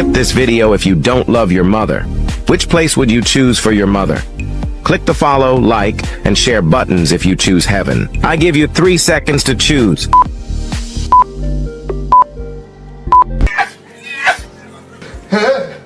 skip this video if you don't love your mother. Which place would you choose for your mother? Click the follow, like, and share buttons if you choose heaven. I give you 3 seconds to choose. Huh?